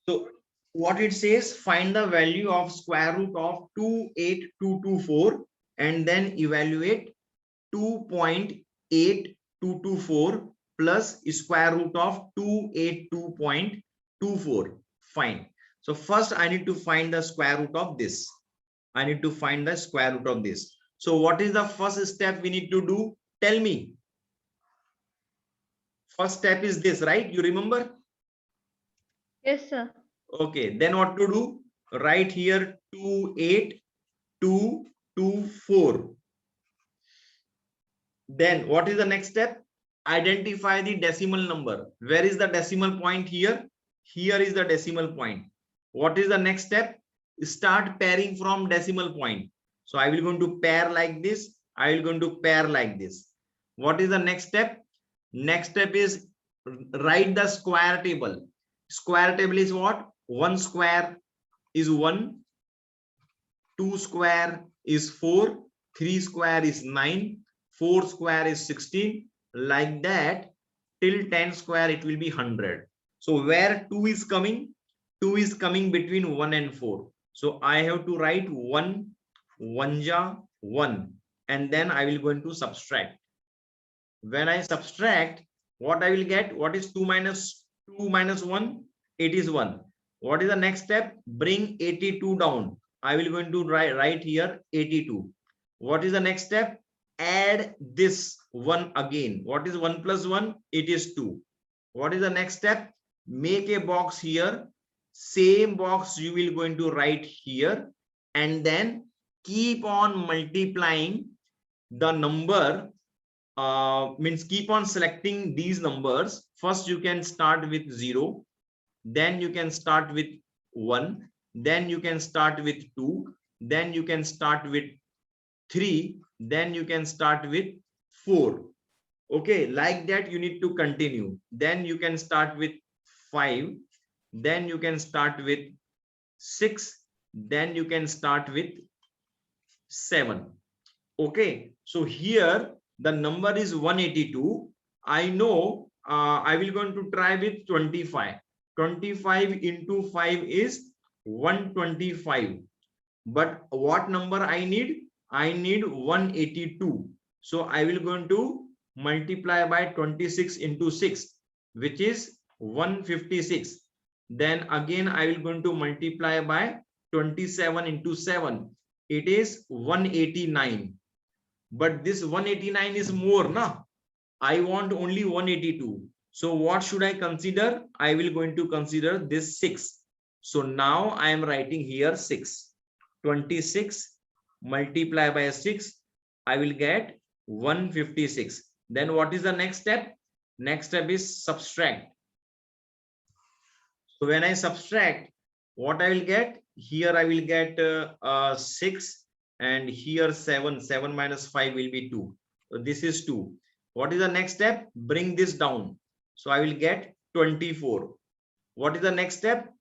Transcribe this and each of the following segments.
So what it says, find the value of square root of 28224 and then evaluate 2.8224 plus square root of 282.24. Fine. So first I need to find the square root of this. I need to find the square root of this. So what is the first step we need to do? Tell me. First step is this, right? You remember? Yes, sir. Okay, then what to do? Write here 28224. Then what is the next step? Identify the decimal number. Where is the decimal point here? Here is the decimal point. What is the next step? Start pairing from decimal point. So I will going to pair like this. I will going to pair like this. What is the next step? Next step is write the square table. Square table is what? 1 square is 1, 2 square is 4, 3 square is 9, 4 square is 16, like that till 10 square it will be 100. So where 2 is coming? 2 is coming between 1 and 4. So I have to write 1, 1 ja 1, and then I will going to subtract. When I subtract, what I will get? What is 2 minus 1? It is 1. What is the next step? Bring 82 down. I will going to write here 82. What is the next step? Add this 1 again. What is 1 plus 1? It is 2. What is the next step? Make a box here. Same box you will going to write here, and then keep on multiplying the number. Means keep on selecting these numbers. First you can start with 0, then you can start with 1, then you can start with 2, then you can start with 3, then you can start with 4. Okay, like that you need to continue. Then you can start with 5, then you can start with 6, then you can start with 7. Okay, so here the number is 182. I know I will going to try with 25. 25 into 5 is 125. But what number I need? I need 182. So I will going to multiply by 26 into 6, which is 156. Then again I will going to multiply by 27 into 7. It is 189. But this 189 is more, na? I want only 182. So what should I consider? I will going to consider this 6. So now I am writing here 6. 26 multiply by 6, I will get 156. Then what is the next step? Next step is subtract. So when I subtract, what I will get? Here I will get 6, and here 7. 7 minus 5 will be 2. So this is 2. What is the next step? Bring this down. So I will get 24. What is the next step?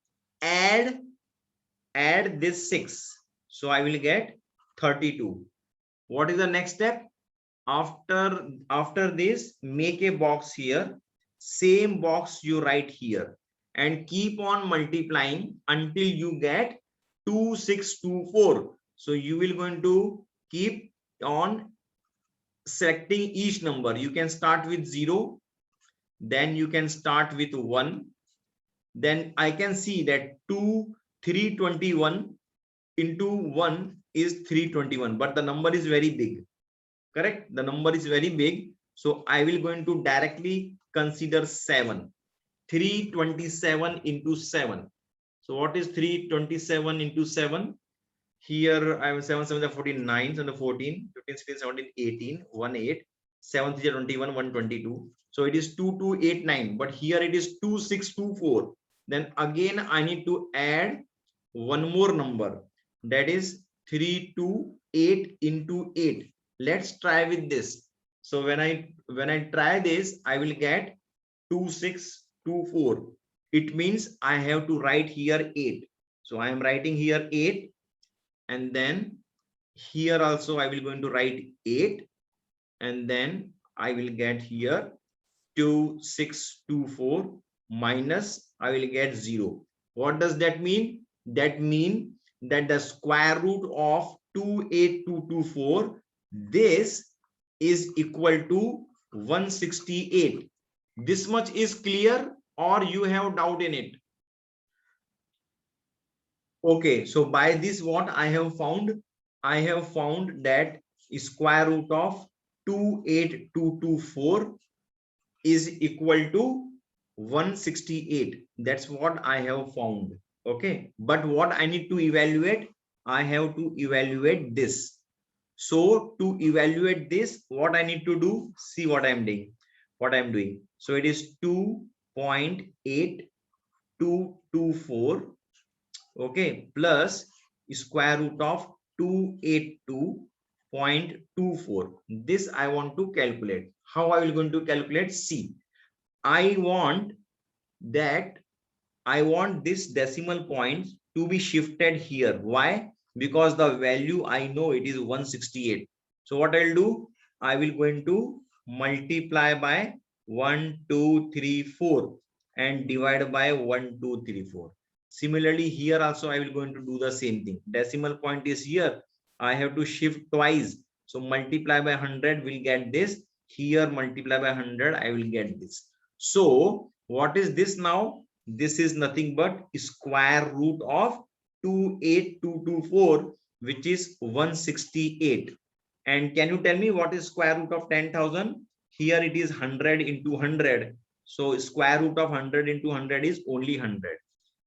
Add this 6. So I will get 32. What is the next step? After this, make a box here. Same box you write here, and keep on multiplying until you get 2624. So you will going to keep on selecting each number. You can start with 0, then you can start with 1. Then I can see that 321 into 1 is 321, but the number is very big. Correct? The number is very big. So I will going to directly consider 7. 327 into 7. So what is 327 into 7? Here I have 7, 7, 14, 9, 7, 14, 15, 16, 17, 18, 1, 8, 7, 3, 21, 122. So it is 2289, but here it is 2624. Then again I need to add one more number, that is 328 into 8. Let's try with this. So when I try this, I will get 2624. It means I have to write here 8. So I am writing here 8, and then here also I will going to write 8, and then I will get here 2624 minus I will get 0. What does that mean? That means that the square root of 28224, this is equal to 168. This much is clear, or you have doubt in it? Okay, so by this what I have found? I have found that square root of 28224 is equal to 168. That's what I have found. Okay, but what I need to evaluate? I have to evaluate this. So to evaluate this, what I need to do? See what I'm doing. What I'm doing. So it is 2.8224. Okay, plus square root of 282.24. This I want to calculate. How I will going to calculate? See, I want this decimal point to be shifted here. Why? Because the value I know it is 168. So what I'll do? I will going to multiply by 1, 2, 3, 4 and divide by 1, 2, 3, 4. Similarly, here also I will going to do the same thing. Decimal point is here. I have to shift twice. So multiply by 100 will get this. Here multiply by 100 I will get this. So what is this now? This is nothing but square root of 28224, which is 168. And can you tell me what is square root of 10,000? Here it is 100 into 100. So square root of 100 into 100 is only 100.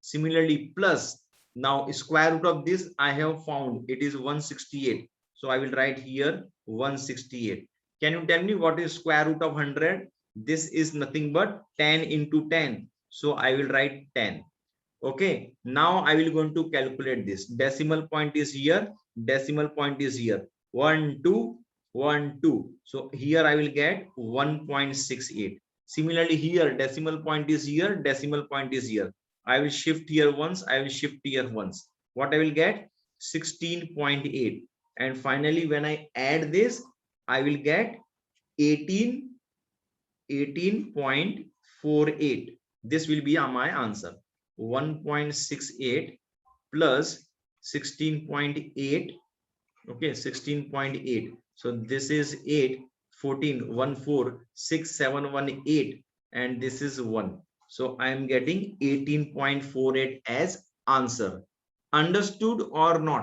Similarly, plus now square root of this I have found it is 168. So I will write here 168. Can you tell me what is square root of 100? This is nothing but 10 into 10. So I will write 10. Okay, now I will going to calculate this. Decimal point is here. Decimal point is here. 1, 2, 1, 2. So here I will get 1.68. Similarly, here decimal point is here. Decimal point is here. I will shift here once. I will shift here once. What I will get? 16.8. And finally, when I add this, I will get 18.48. This will be my answer. 1.68 plus 16.8. Okay, 16.8. So this is 8, 14, 1, 4, 6, 7, 1, 8, and this is 1. So I am getting 18.48 as answer. Understood or not?